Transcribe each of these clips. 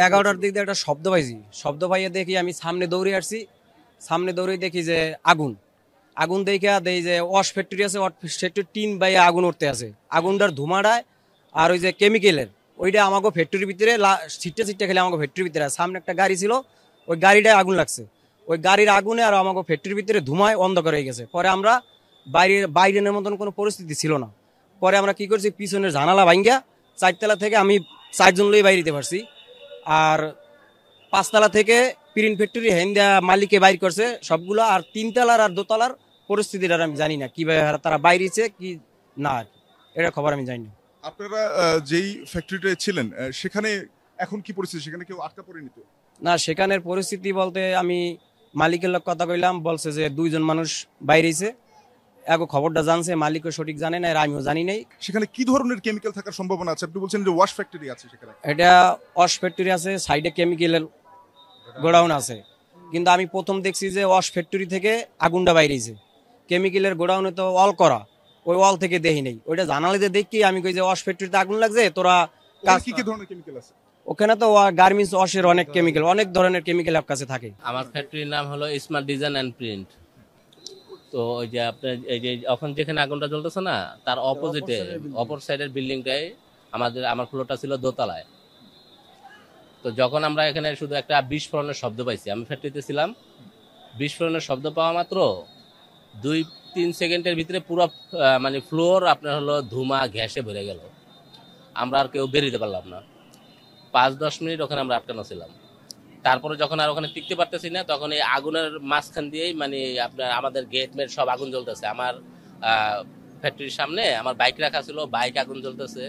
11টার দিক দিয়ে একটা শব্দ পাইছি, শব্দ পাইয়ে দেখি আমি সামনে দৌড়ে আসছি, সামনে দৌড়ে দেখি যে আগুন আগুন দেখে দেই যে ওয়াশ ফ্যাক্টরি আছে, ওয়াশ ফ্যাক্টরি টিন বাইয়ে আগুন উঠতে আছে, আগুনটার ধুমাটায় আর ওই যে কেমিক্যালের ওইটা আমাকে ফ্যাক্টরির ভিতরে ছিটতে ছিটতে খেলে আমাকে ফ্যাক্টরির ভিতরে, সামনে একটা গাড়ি ছিল ওই গাড়িটায় আগুন লাগছে, ওই গাড়ির আগুনে আর আমাকে ফ্যাক্টরির ভিতরে ধুমায় অন্ধকার হয়ে গেছে। পরে আমরা বাইরের মতন কোনো পরিস্থিতি ছিল না, পরে আমরা কি করছি পিছনের জানালা ভাঙ্গা 4তলা থেকে আমি 4জন লই বাইরে দিতে পারছি, আর 5তলা থেকে প্রিন্ট ফ্যাক্টরি হেন্দা মালিকে বাইর করছে সবগুলো, আর 3তলার আর 2তলার পরিস্থিতিটা আমি জানি না কিভাবে তারা বাইরেছে কি না, আর এটা খবর আমি জানি না। আপনারা যেই ফ্যাক্টরিতে ছিলেন সেখানে এখন কি পরিস্থিতি, সেখানে কেউ আটকা পড়েনি তো? না, সেখানের পরিস্থিতি বলতে আমি মালিকের লোক কথা কইলাম, বলছে যে 2জন মানুষ বাইরেছে, এখন খবরটা জানছে, মালিকও সঠিক জানে না, আর আমিও জানি নাই। সেখানে কি ধরনের কেমিক্যাল থাকার সম্ভাবনা আছে? আপনি বলছেন যে ওয়াশ ফ্যাক্টরি আছে সেখানে। এটা ওয়াশ ফ্যাক্টরি আছে, সাইডে কেমিক্যালের গোডাউন আছে, কিন্তু আমি প্রথম দেখছি যে ওয়াশ ফ্যাক্টরি থেকে আগুনটা বাইরেছে, কেমিক্যালের গোডাউনে তো ওয়াল করা, ওই ওয়াল থেকে দেখি নেই, ওইটা জানালাতে দেখি আমি কই যে ওয়াশ ফ্যাক্টরিতে আগুন লাগছে তোরা কি কি ধরনের কেমিক্যাল আছে ওখানে? তো গার্মেন্টস ওয়াশের অনেক কেমিক্যাল, অনেক ধরনের কেমিক্যাল আপনার কাছে থাকে। আমার ফ্যাক্টরির নাম হলো স্মার্ট ডিজাইন অ্যান্ড প্রিন্ট। তো ওই যে আপনার এই যে এখন যেখানে আগুনটা জ্বলতেছে না, তার অপোজিটে অপর সাইডের বিল্ডিংটাই আমার ফ্লোরটা ছিল দোতলায়। তো যখন আমরা এখানে শুধু একটা বিস্ফোরণের শব্দ পাইছি, আমি ফ্যাক্টরিতে ছিলাম, বিস্ফোরণের শব্দ পাওয়া মাত্র 2-3 সেকেন্ডের ভিতরে পুরো মানে ফ্লোর আপনার হলো ধুমা গ্যাসে ভরে গেল, আমরা আর কেউ বেরোতে পারলাম না। 5-10 মিনিট ওখানে আমরা আটকানো ছিলাম। তারপরে যখন আর ওখানে টিকতে পারতেছি না, তখন এই আগুনের মাঝখান দিয়েই মানে আপনার আমাদের গেট মেট সব আগুন জ্বলতেছে। আমার ফ্যাক্টরির সামনে আমার বাইক রাখা ছিল, বাইক আগুন জ্বলতেছে।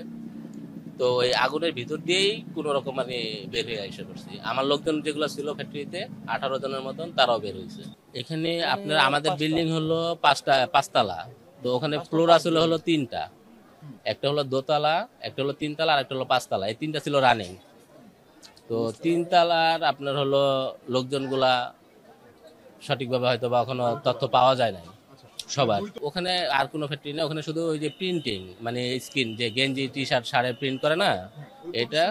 তো ওই আগুনের ভিতর দিয়েই কোনো রকম মানে বের হয়ে এসে পড়ছি। আমার লোকজন যেগুলো ছিল ফ্যাক্টরিতে 18 জনের মতন, তারাও বের হয়েছে। এখানে আপনার আমাদের বিল্ডিং হলো 5তলা। তো ওখানে ফ্লোর আসলে হলো 3টা, একটা হলো দোতলা, একটা হলো 3তলা, আর একটা হলো 5তলা। এই 3টা ছিল রানিং। তো 3তলার আপনার হলো লোকজনগুলা সঠিকভাবে হয়তো বা এখনো তথ্য পাওয়া যায় নাই সবার। ওখানে আর কোনো ফ্যাক্টরি নেই, ওখানে শুধু ওই যে প্রিন্টিং মানে স্ক্রিন, যে গেঞ্জি টি শার্ট শাড়ি প্রিন্ট করে না, এটা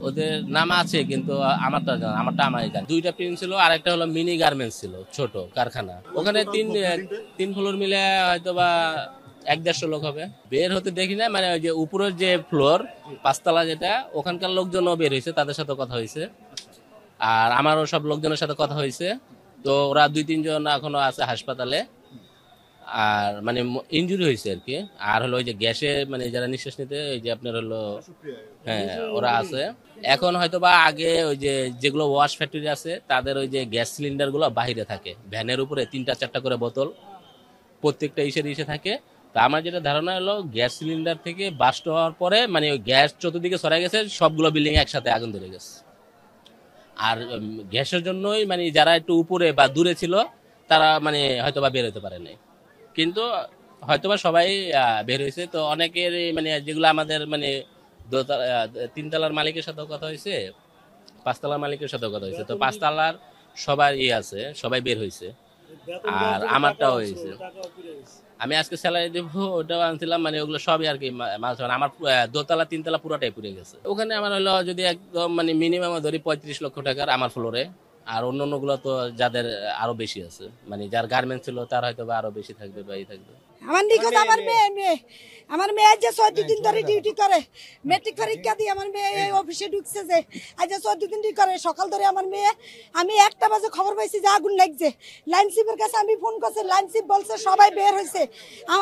ওদের নাম আছে, কিন্তু আমারটা আমি জানি। 2টা প্রিন্ট ছিল, আর একটা হলো মিনি গার্মেন্টস ছিল, ছোট কারখানা। ওখানে 3 ফ্লোর মিলে হয়তো বা 1-150 লোক হবে। বের হতে দেখি না, মানে ওই যে উপরের যে ফ্লোর 5তলা যেটা, ওখানকার লোকজনও বের হয়েছে, তাদের সাথে কথা হয়েছে, আর আমারও সব লোকজনের সাথে কথা হয়েছে। তো ওরা 2-3 জন এখনো আছে হাসপাতালে, আর মানে ইনজুরি হয়েছে আর কি। আর হলো ওই যে গ্যাসে মানে যারা নিঃশ্বাস নিতে, ওই যে আপনার হলো হ্যাঁ ওরা আছে এখন। হয়তো বা আগে ওই যে যেগুলো ওয়াশ ফ্যাক্টরি আছে, তাদের ওই যে গ্যাস সিলিন্ডার গুলো বাইরে থাকে, ভ্যানের উপরে 3-4টা করে বোতল প্রত্যেকটা ইসে থাকে। তা আমার যেটা ধারণা হলো, গ্যাস সিলিন্ডার থেকে বাস্ট হওয়ার পরে মানে ওই গ্যাস চতুর্দিকে ছড়াই গেছে, সবগুলো বিল্ডিং একসাথে আগুন ধরে গেছে। আর গ্যাসের জন্যই মানে যারা একটু উপরে বা দূরে ছিল, তারা মানে হয়তো বা বের হতে পারে নাই, কিন্তু হয়তোবা সবাই বের হয়েছে। তো অনেকের মানে যেগুলো আমাদের মানে 3তলার মালিকের সাথেও কথা হয়েছে, 5তলার মালিকের সাথেও কথা হয়েছে। তো 5তলার সবার আছে, সবাই বের হয়েছে, আর আমারটাও হয়েছে। আমি আজকে স্যালারি দেবো, ওটাও আনছিলাম, মানে ওগুলো সবই আর কি মাল। আমার 2তলা 3তলা পুরোটাই পুড়ে গেছে। ওখানে আমার হলো যদি একদম মানে মিনিমাম ধরি 35 লক্ষ টাকার আমার ফ্লোরে, আর অন্যান্যগুলো তো যাদের আরো বেশি আছে, মানে যার গার্মেন্টস ছিল তার হয়তো বা আরো বেশি থাকবে বা থাকবে। আমার মেয়ে যে 14 দিন ধরে ডিউটি করে, মেট্রিক পরীক্ষা দিয়ে আমার মেয়ে এই অফিসে ঢুকছে, যে আজ 14 দিন ডিউটি করে। সকাল ধরে আমার মেয়ে, আমি 1টা বাজে খবর পাইছি যে আগুন লাগছে, লাইনশিপের কাছে আমি ফোন করছি, লাইনশিপ বলছে সবাই বের হয়েছে,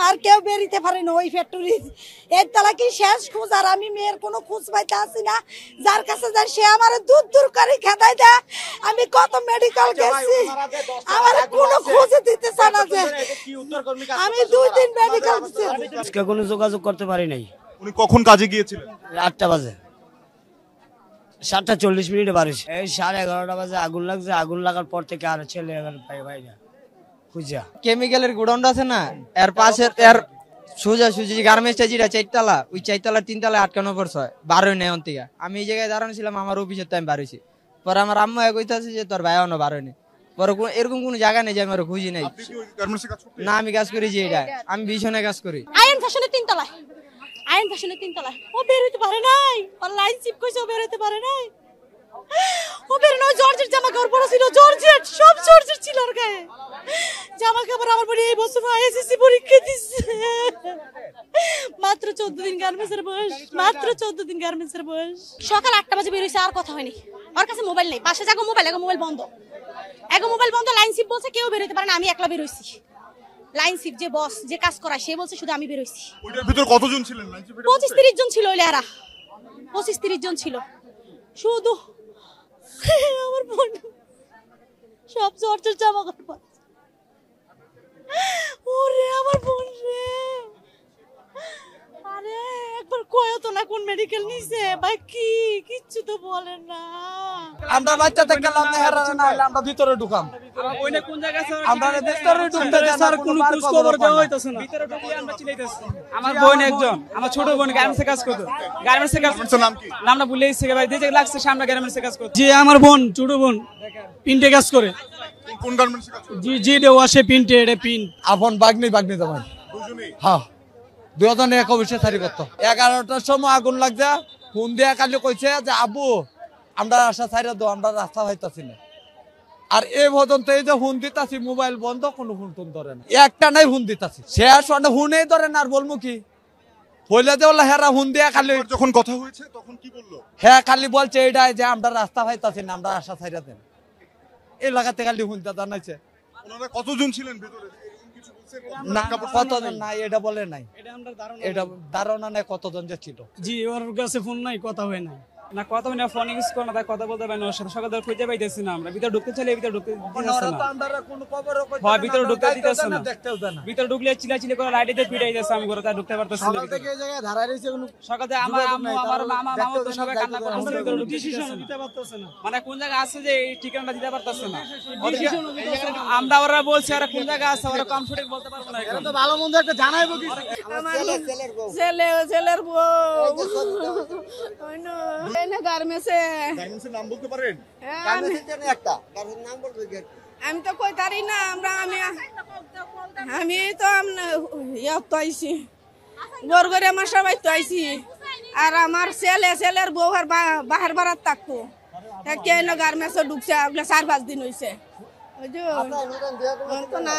আর কেউ বেরিতে পারে না ওই ফ্যাক্টরি। এর তালা কি শেষ খোঁজ, আর আমি মেয়ের কোনো খোঁজ পাইতে আসি না। যার কাছে যাই সে আমার দূর দূর করে খেদাই দেয়। আমি কত মেডিকেল গেছি, আমার কোনো খোঁজ দিতেছে না। যে আমি 2 দিন মেডিকেল গেছি, আজকে কোনো যোগাযোগ করতে পারি নাই। উনি কখন কাজে গিয়েছিলেন? 8টা বাজে, 7টা 40 মিনিটে বাড়িছে। এই 11:30টা বাজে আগুন লাগছে, আগুন লাগার পর থেকে আর ছেলে ভাই না খুঁজা। কেমিক্যালের গোডাউনটা আছে না, এর পাশে এর সোজা সুজি গার্মেন্টসটা যেটা 4তলা, ওই 4তলা 3তলায় আটকানো পড়ছে, বারোই নেই অন থেকে। আমি এই জায়গায় দাঁড়ানো ছিলাম, আমার অফিসের টাইম বাড়িছি। পরে আমার আম্মা কইতাছে যে তোর ভাই অন্য বারোই নেই। পরে এরকম কোনো জায়গা নেই যে আমি খুঁজি নাই। আপনি কি ওই গার্মেন্টসে কাজ করতেন? না, আমি কাজ করি যে এটা, আমি ভীষণে কাজ করি। আইএন ফ্যাশনের 3তলায় আইন ফ্যাশনের 3 তলায়। ও বের হইতে পারে নাই, ওর লাইন চিপ কইছে, ও বের হইতে পারে নাই। ও বের নয়, জর্জেট জামা কাপড় পরা ছিল, জর্জেট, সব জর্জেট ছিল ওর গায়ে। জামা কাপড় আমার পরে এই বছর এসএসসি পরীক্ষা দিচ্ছে। মাত্র 14 দিন গার্মেন্টসের বয়স, মাত্র 14 দিন গার্মেন্টসের বয়স। সকাল 8টা বাজে বের হইছে, আর কথা হয়নি। ওর কাছে মোবাইল নেই, পাশে যাগো মোবাইল, এগো মোবাইল বন্ধ, এগো মোবাইল বন্ধ। লাইন চিপ বলছে কেউ বের হইতে পারে না, আমি একলা বের হইছি। লাইন চিপ যে বস, যে কাজ করায়, সে বলছে শুধু আমি বের হইছি। ওইটার ভিতর কতজন ছিলেন লাইন চিপের? 25-30 জন ছিল ওই লেহারা, 25-30 জন ছিল। শুধু আমার বোন সব জর্জের জামা কাপড়। ওরে আমার বোন রে, আরে একবার কয়ও তো না কোন মেডিকেল নিছে ভাই, কি কিচ্ছু তো বলেন না। আমরা বাচ্চা থেকে গেলাম হেরা না হইলে আমরা ভিতরে ঢুকাম। ওইনে কোন জায়গা আছে আমরা ভিতরে ঢুকতে দেন স্যার, কোনো খোঁজ খবর দেওয়া হইতাছে না। ভিতরে ঢুকে আমরা চিল্লাইতেছি। আমার বোন একজন, আমার ছোট বোন গার্মেন্টসে কাজ করতো। গার্মেন্টসে কাজ, গার্মেন্টসের নাম কি? নামটা ভুলে গেছি ভাই, যে জায়গায় লাগছে সামনে গার্মেন্টসে কাজ করতো। যে আমার বোন, ছোট বোন পিন্টে কাজ করে। কোন গার্মেন্টসে কাজ করেন? জি জি দে ওয়াশে পিন্টে, এটা পিন্ট। আপন বাগনি দেবেন। দুজনেই? হ্যাঁ, 2000 এক অফিসে সারি করতো। 11টার সময় আগুন লাগছে, ফোন দিয়া কালি কইছে যে আবু আমরা আশা ছাইরা দাও, আমরা রাস্তা পাইতাছি না। আর এই পর্যন্ত এই যে ফোন দিতাছি, মোবাইল বন্ধ, কোনো ফোন টোন ধরে না, একটা নাই ফোন দিতাছি। শেষ মানে ফোনেই ধরে না। আর বলবো কি হইলে যে বললো হেরা ফোন দিয়া খালি, যখন কথা হয়েছে তখন কি বললো? হ্যাঁ খালি বলছে এইটাই যে আমরা রাস্তা পাইতাছি না, আমরা আশা ছাইরা দেন। এই লাগাতে খালি ফোন দিয়া জানাইছে। ওনারা কতজন ছিলেন ভিতরে? এরকম কিছু বলছেন? না কতজন নাই এটা বলে নাই, এটা আমরা ধারণা, এটা ধারণা নেই কতজন যে ছিল। জি ওর কাছে ফোন নাই, কথা হয় নাই না, কথা হয় না, ফোন ইউজ করে না, তাই কথা বলতে পারে না। ওর সাথে সকাল ধরে খুঁজে পাইতেছি না আমরা। ভিতরে ঢুকতে চাইলে ভিতরে ঢুকতে দিতেছে না। হ্যাঁ, ভিতরে ঢুকতে দিতেছে না। ভিতরে ঢুকলে চিল্লাচিল্লি করে লাইটে দিয়ে পিটাই দিতেছে, আমি ঘরে তাই ঢুকতে পারতেছি না। সকাল থেকে আমার আম্মু, আমার মামা, মামা তো সবাই কান্না করতেছে, ভিতরে ঢুকতে দিতে পারতেছে না। মানে কোন জায়গা আছে যে এই ঠিকানাটা দিতে পারতেছে না। আমরা ওরা বলছি, ওরা কোন জায়গা আছে ওরা কমফর্টেবল বলতে পারবো না। এটা তো ভালো মন্দ একটা জানাইবো কি? ছেলের বউ গার্মেন্টসের নাম বলতে পারেন? আমি তো কই তারি না, আমি তো আইছি বরগরে, আমার সবাই তো আইছি। আর আমার ছেলের বউ আর বাহার বারাত থাকতো, কেন গার্মেন্টসে ঢুকছে 4-5 দিন হয়েছে। বুঝছো তো না